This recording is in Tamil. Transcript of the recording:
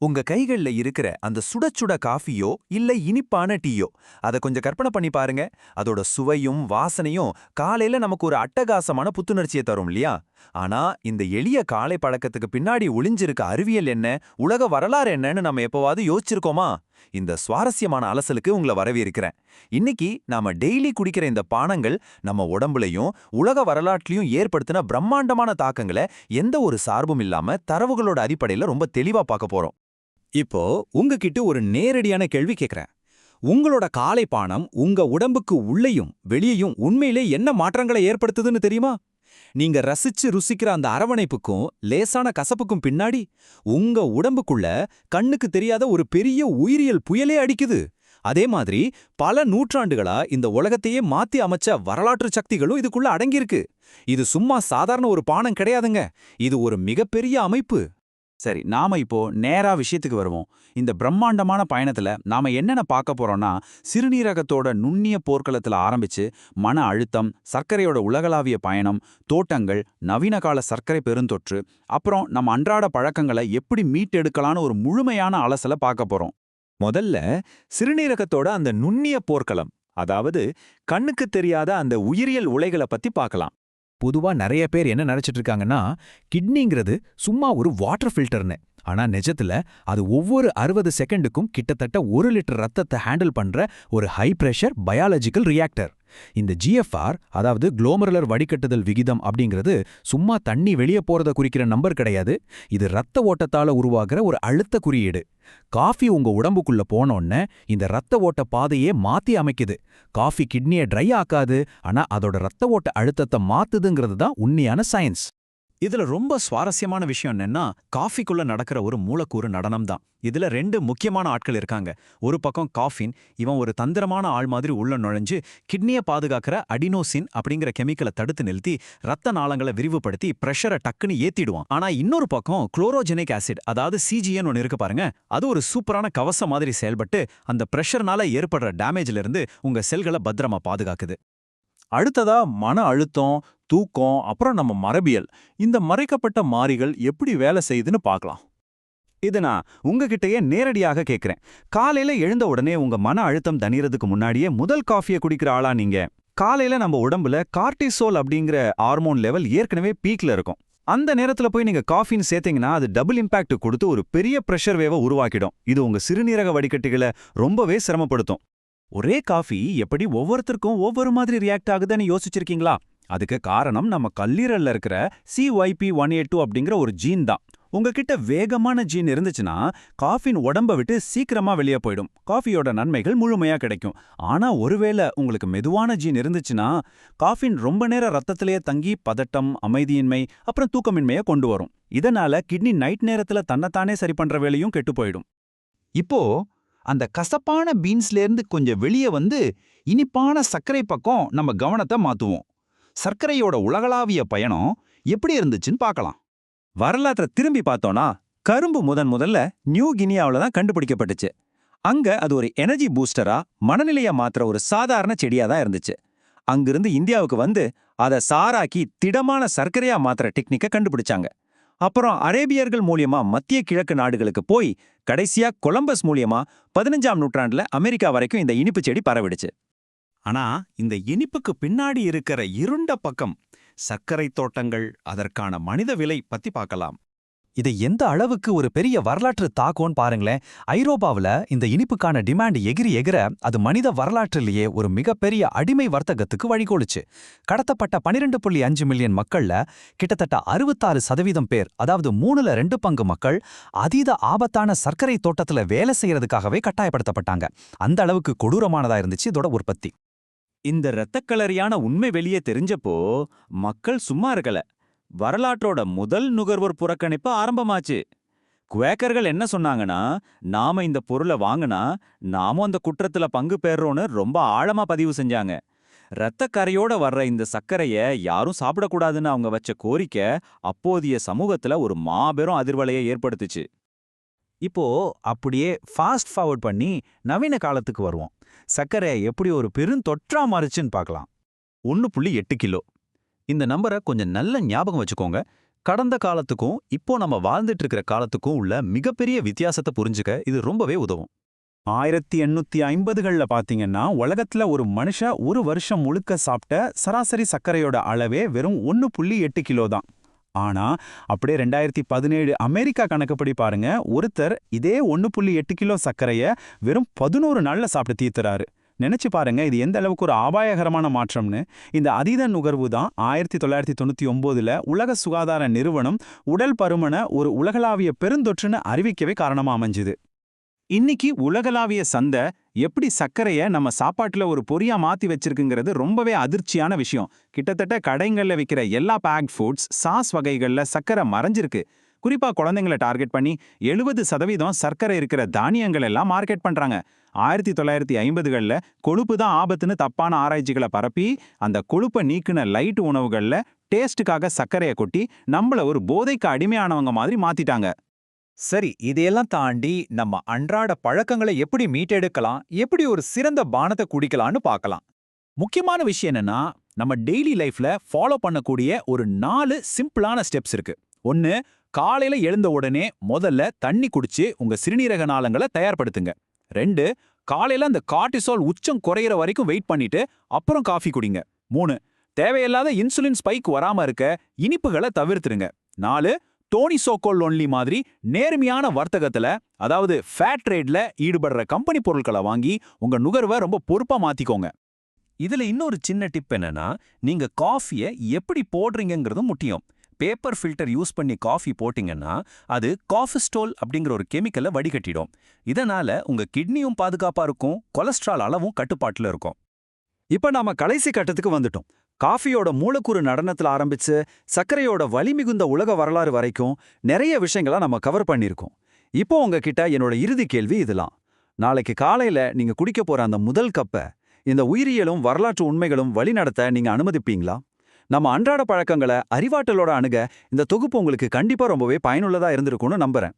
உங்க கைகள்ல இருக்கிற அந்த சுட சுட காஃபியோ இல்ல இனிப்பான டீயோ அத கொஞ்சம் கற்பனை பண்ணி பாருங்க. அதோட சுவையும் வாசனையும் காலையில நமக்கு ஒரு அட்டகாசமான புத்துணர்ச்சியை தரும் இல்லையா? ஆனா இந்த எளிய காலை பழக்கத்துக்கு பின்னாடி ஒளிஞ்சிருக்க அறிவியல் என்ன, உலக வரலாறு என்னன்னு நம்ம எப்பவாவது யோசிச்சிருக்கோமா? இந்த சுவாரஸ்யமான அலசலுக்கு உங்களை வரவேற்கிறேன். இன்னைக்கு நாம டெய்லி குடிக்கிற இந்த பானங்கள் நம்ம உடம்புலையும் உலக வரலாற்றிலையும் ஏற்படுத்தின பிரம்மாண்டமான தாக்கங்களை எந்த ஒரு சார்பும் இல்லாம தரவுகளோட அடிப்படையில ரொம்ப தெளிவா பார்க்க போறோம். இப்போ உங்ககிட்ட ஒரு நேரடியான கேள்வி கேக்குறேன். உங்களோட காலை பானம் உங்க உடம்புக்கு உள்ளேயும் வெளியேயும் உண்மையிலே என்ன மாற்றங்களை ஏற்படுத்துதுன்னு தெரியுமா? நீங்க ரசிச்சு ருசிக்கிற அந்த அரவணைப்புக்கும் லேசான கசப்புக்கும் பின்னாடி உங்க உடம்புக்குள்ள கண்ணுக்கு தெரியாத ஒரு பெரிய உயிரியல் புயலே அடிக்குது. அதே மாதிரி பல நூற்றாண்டுகளா இந்த உலகத்தையே மாத்தி அமைச்ச வரலாற்று சக்திகளும் இதுக்குள்ள அடங்கியிருக்கு. இது சும்மா சாதாரண ஒரு பானம் கிடையாதுங்க. இது ஒரு மிகப்பெரிய அமைப்பு. சரி, நாம இப்போ நேரா விஷயத்துக்கு வருவோம். இந்த பிரம்மாண்டமான பயணத்துல நாம என்னென்ன பார்க்க போறோம்னா, சிறுநீரகத்தோட நுண்ணிய போர்க்களத்துல ஆரம்பிச்சு மன அழுத்தம், சர்க்கரையோட உலகளாவிய பயணம், தோட்டங்கள், நவீன கால சர்க்கரை பெருந்தொற்று, அப்புறம் நம்ம அன்றாட பழக்கங்களை எப்படி மீட்டெடுக்கலான்னு ஒரு முழுமையான அலசலை பார்க்க போறோம். முதல்ல சிறுநீரகத்தோட அந்த நுண்ணிய போர்க்களம், அதாவது கண்ணுக்கு தெரியாத அந்த உயிரியல் உலைகளை பத்தி பார்க்கலாம். பொதுவா நிறைய பேர் என்ன நினைச்சிட்டு இருக்காங்கன்னா, கிட்னிங்கிறது சும்மா ஒரு வாட்டர் ஃபில்டர்னு. ஆனா நிஜத்துல அது ஒவ்வொரு 60 செகண்டுக்கும் கிட்டத்தட்ட 1 லிட்டர் ரத்தத்தை ஹேண்டில் பண்ற ஒரு ஹை பிரஷர் பயாலஜிக்கல் ரியாக்டர். இந்த ஜிஎஃப்ஆர், அதாவது குளோமருலர் வடிகட்டுதல் விகிதம் அப்படிங்கிறது சும்மா தண்ணி வெளியே போறத குறிக்கிற நம்பர் கிடையாது. இது ரத்த ஓட்டத்தால உருவாகிற ஒரு அழுத்த குறியீடு. காஃபி உங்க உடம்புக்குள்ள போனோன்ன இந்த ரத்த ஓட்ட பாதையே மாத்தி அமைக்குது. காஃபி கிட்னியை ட்ரை ஆக்காது, ஆனா அதோட ரத்த ஓட்ட அழுத்தத்தை மாத்துதுங்கிறது தான் உண்மையான சயின்ஸ். இதுல ரொம்ப சுவாரஸ்யமான விஷயம் என்னன்னா, காஃபிக்குள்ள நடக்கிற ஒரு மூலக்கூறு நடனம் தான். இதுல 2 முக்கியமான ஆட்கள் இருக்காங்க. ஒரு பக்கம் காஃபின், இவன் ஒரு தந்திரமான ஆள் மாதிரி உள்ள நுழைஞ்சு கிட்னியை பாதுகாக்கிற அடினோசின் அப்படிங்கிற கெமிக்கலை தடுத்து நிறுத்தி ரத்த நாளங்களை விரிவுபடுத்தி பிரஷரை டக்குன்னு ஏத்திடுவான். ஆனா இன்னொரு பக்கம் குளோரோஜெனிக் ஆசிட், அதாவது சிஜிஎன் ஒன்று இருக்கு பாருங்க. அது ஒரு சூப்பரான கவசம் மாதிரி செயல்பட்டு அந்த பிரஷர்னால ஏற்படுற டேமேஜ்ல இருந்து உங்க செல்களை பத்திரமா பாதுகாக்குது. அடுத்ததா மன அழுத்தம், தூக்கம், அப்புறம் நம்ம மரபியல், இந்த மறைக்கப்பட்ட மாறிகள் எப்படி வேலை செய்யுதுன்னு பார்க்கலாம். இது நான் உங்ககிட்டயே நேரடியாக கேட்கிறேன். காலையில எழுந்த உடனே உங்க மன அழுத்தம் தணியறதுக்கு முன்னாடியே முதல் காஃபியை குடிக்கிற ஆளா நீங்க? காலையில நம்ம உடம்புல கார்டிசோல் அப்படிங்கிற ஹார்மோன் லெவல் ஏற்கனவே பீக்ல இருக்கும். அந்த நேரத்துல போய் நீங்க காஃபின்னு சேர்த்தீங்கன்னா அது டபுள் இம்பாக்ட் கொடுத்து ஒரு பெரிய பிரஷர் வேவை உருவாக்கிடும். இது உங்க சிறுநீரக வடிகட்டிகளை ரொம்பவே சிரமப்படுத்தும். ஒரே காஃபி எப்படி ஒவ்வொருத்தருக்கும் ஒவ்வொரு மாதிரி ரியாக்ட் ஆகுதுன்னு யோசிச்சிருக்கீங்களா? அதுக்கு காரணம் நம்ம கல்லீரல்ல இருக்கிற CYP1A2 அப்படிங்கிற ஒரு ஜீன் தான். உங்ககிட்ட வேகமான ஜீன் இருந்துச்சுன்னா காஃபின் உடம்ப விட்டு சீக்கிரமா வெளியே போயிடும். காஃபியோட நன்மைகள் முழுமையா கிடைக்கும். ஆனா ஒருவேளை உங்களுக்கு மெதுவான ஜீன் இருந்துச்சுன்னா காஃபின் ரொம்ப நேரம் ரத்தத்திலேயே தங்கி பதட்டம், அமைதியின்மை, அப்புறம் தூக்கமின்மையை கொண்டு வரும். இதனால கிட்னி நைட் நேரத்துல தன்னைத்தானே சரி பண்ற வேலையும் கெட்டு போயிடும். இப்போ அந்த கசப்பான பீன்ஸ்லேருந்து கொஞ்சம் வெளியே வந்து இனிப்பான சர்க்கரை பக்கம் நம்ம கவனத்தை மாத்துவோம். சர்க்கரையோட உலகளாவிய பயணம் எப்படி இருந்துச்சுன்னு பார்க்கலாம். வரலாற்றை திரும்பி பார்த்தோம்னா, கரும்பு முதல்ல நியூ கினியாவில் தான் கண்டுபிடிக்கப்பட்டுச்சு. அங்க அது ஒரு எனர்ஜி பூஸ்டரா, மனநிலையை மாத்துற ஒரு சாதாரண செடியா தான் இருந்துச்சு. அங்கிருந்து இந்தியாவுக்கு வந்து அதை சாராக்கி திடமான சர்க்கரையா மாத்துற டெக்னிக்கை கண்டுபிடிச்சாங்க. அப்புறம் அரேபியர்கள் மூலியமா மத்திய கிழக்கு நாடுகளுக்கு போய் கடைசியா கொலம்பஸ் மூலியமா 15ஆம் நூற்றாண்டுல அமெரிக்கா வரைக்கும் இந்த இனிப்பு செடி பரவிடுச்சு. ஆனா இந்த இனிப்புக்கு பின்னாடி இருக்கிற இருண்ட பக்கம், சர்க்கரை தோட்டங்கள், அதற்கான மனித விலை பத்தி பார்க்கலாம். இது எந்த அளவுக்கு ஒரு பெரிய வரலாற்று தாக்கம்னு பாருங்களேன். ஐரோப்பாவில் இந்த இனிப்புக்கான டிமாண்ட் எகிரி எகிர அது மனித வரலாற்றிலேயே ஒரு மிகப்பெரிய அடிமை வர்த்தகத்துக்கு வழிகோலுச்சு. கடத்தப்பட்ட 12.5 மில்லியன் மக்கள்ல கிட்டத்தட்ட 66% பேர், அதாவது 3/2 பங்கு மக்கள் அதீத ஆபத்தான சர்க்கரை தோட்டத்துல வேலை செய்யறதுக்காகவே கட்டாயப்படுத்தப்பட்டாங்க. அந்த அளவுக்கு கொடூரமானதா இருந்துச்சு இதோட உற்பத்தி. இந்த இரத்தக்களரியான உண்மை வெளியே தெரிஞ்சப்போ மக்கள் சும்மா இருக்கல. வரலாற்றோட முதல் நுகர்வோர் புறக்கணிப்பு ஆரம்பமாச்சு. குவேக்கர்கள் என்ன சொன்னாங்கன்னா, நாம இந்த பொருளை வாங்கினா நாமும் அந்த குற்றத்துல பங்கு பெறோன்னு ரொம்ப ஆழமா பதிவு செஞ்சாங்க. இரத்தக்கரையோட வர்ற இந்த சர்க்கரைய யாரும் சாப்பிடக்கூடாதுன்னு அவங்க வச்ச கோரிக்கை அப்போதைய சமூகத்துல ஒரு மாபெரும் அதிர்வலையை ஏற்படுத்துச்சு. இப்போ அப்படியே ஃபாஸ்ட் ஃபார்வர்ட் பண்ணி நவீன காலத்துக்கு வருவோம். சர்க்கரை எப்படி ஒரு பெருந்தொற்றா மாறுச்சுன்னு பார்க்கலாம். 1.8 கிலோ. இந்த நம்பரை கொஞ்சம் நல்ல ஞாபகம் வச்சுக்கோங்க. கடந்த காலத்துக்கும் இப்போ நம்ம வாழ்ந்துட்டு இருக்கிற காலத்துக்கும் உள்ள மிகப்பெரிய வித்தியாசத்தை புரிஞ்சுக்க இது ரொம்பவே உதவும். 1850கள்ல பாத்தீங்கன்னா உலகத்துல ஒரு மனுஷன் ஒரு வருஷம் முழுக்க சாப்பிட்ட சராசரி சர்க்கரையோட அளவே வெறும் 1.8 கிலோ தான். ஆனா அப்படியே 2017 அமெரிக்கா கணக்குப்படி பாருங்க, ஒருத்தர் இதே 1.8 கிலோ சர்க்கரைய வெறும் 11 நாள்ல சாப்பிட்டு தீர்த்துறாரு. நினைச்சு பாருங்க இது எந்த அளவுக்கு ஒரு அபாயகரமான மாற்றம்னு. இந்த அதீத நுகர்வு தான் 1999ல உலக சுகாதார நிறுவனம் உடல் பருமனை ஒரு உலகளாவிய பெருந்தொற்றுன்னு அறிவிக்கவே காரணமா அமைஞ்சுது. இன்னைக்கு உலகளாவிய சந்தை எப்படி சர்க்கரைய நம்ம சாப்பாட்டுல ஒரு பொரியா மாத்தி வச்சிருக்குங்கிறது ரொம்பவே அதிர்ச்சியான விஷயம். கிட்டத்தட்ட கடைங்கள்ல விற்கிற எல்லா பேக்ட் ஃபுட்ஸ், சாஸ் வகைகள்ல சர்க்கரை மறைஞ்சிருக்கு. குறிப்பா குழந்தைங்களை டார்கெட் பண்ணி 70% சர்க்கரை இருக்கிற தானியங்கள் எல்லாம் மார்க்கெட் பண்றாங்க. 1950கள்ல கொழுப்பு தான் ஆபத்துன்னு தப்பான ஆராய்ச்சிகளை பரப்பி அந்த கொழுப்பை நீக்கின லைட் உணவுகள்ல டேஸ்டுக்காக சர்க்கரையை கொட்டி நம்மள ஒரு போதைக்கு அடிமையானவங்க மாதிரி மாத்திட்டாங்க. சரி, இதையெல்லாம் தாண்டி நம்ம அன்றாட பழக்கங்களை எப்படி மீட்டெடுக்கலாம், எப்படி ஒரு சிறந்த பானத்தை குடிக்கலாம்னு பார்க்கலாம். முக்கியமான விஷயம் என்னன்னா, நம்ம டெய்லி லைஃப்ல ஃபாலோ பண்ணக்கூடிய ஒரு 4 சிம்பிளான ஸ்டெப்ஸ் இருக்கு. 1, காலையில எழுந்த உடனே முதல்ல தண்ணி குடிச்சு உங்க சிறுநீரக நாளங்களை தயார்படுத்துங்க. 2, காலையில அந்த கார்டிசால் உச்சம் குறையிற வரைக்கும் வெயிட் பண்ணிட்டு அப்புறம் காஃபி குடிங்க. 3, தேவையில்லாத இன்சுலின் ஸ்பைக் வராம இருக்க இனிப்புகளை தவிர்த்துருங்க. 4, டோனி சோக்கோல் ஒன்லி மாதிரி நேர்மையான வர்த்தகத்துல, அதாவது ஃபேட் ட்ரேட்ல ஈடுபடுற கம்பெனி பொருட்களை வாங்கி உங்க நுகர்வை ரொம்ப பொறுப்பா மாத்திக்கோங்க. இதுல இன்னொரு சின்ன டிப் என்னன்னா, நீங்க காஃபியை எப்படி போடுறீங்கிறதும் முக்கியம். பேப்பர் ஃபில்டர் யூஸ் பண்ணி காஃபி போட்டிங்கன்னா அது காஃபிஸ்டோல் அப்படிங்கிற ஒரு கெமிக்கலை வடிகட்டிடும். இதனால உங்க கிட்னியும் பாதுகாப்பா இருக்கும், கொலஸ்ட்ரால் அளவும் கட்டுப்பாட்டுல இருக்கும். இப்ப நாம கடைசி கட்டத்துக்கு வந்துட்டோம். காஃபியோட மூலக்கூறு நடனத்துல ஆரம்பிச்சு சர்க்கரையோட வலிமிகுந்த உலக வரலாறு வரைக்கும் நிறைய விஷயங்களை நம்ம கவர் பண்ணியிருக்கோம். இப்போ உங்ககிட்ட என்னோட இறுதி கேள்வி இதெல்லாம். நாளைக்கு காலையில நீங்க குடிக்க போற அந்த முதல் கப்பை இந்த உயிரியலும் வரலாற்று உண்மைகளும் வழிநடத்த நீங்க அனுமதிப்பீங்களா? நம்ம அன்றாட பழக்கங்களை அறிவாற்றலோட அணுக இந்த தொகுப்பு உங்களுக்கு கண்டிப்பா ரொம்பவே பயனுள்ளதா இருந்திருக்கும்னு நம்புறேன்.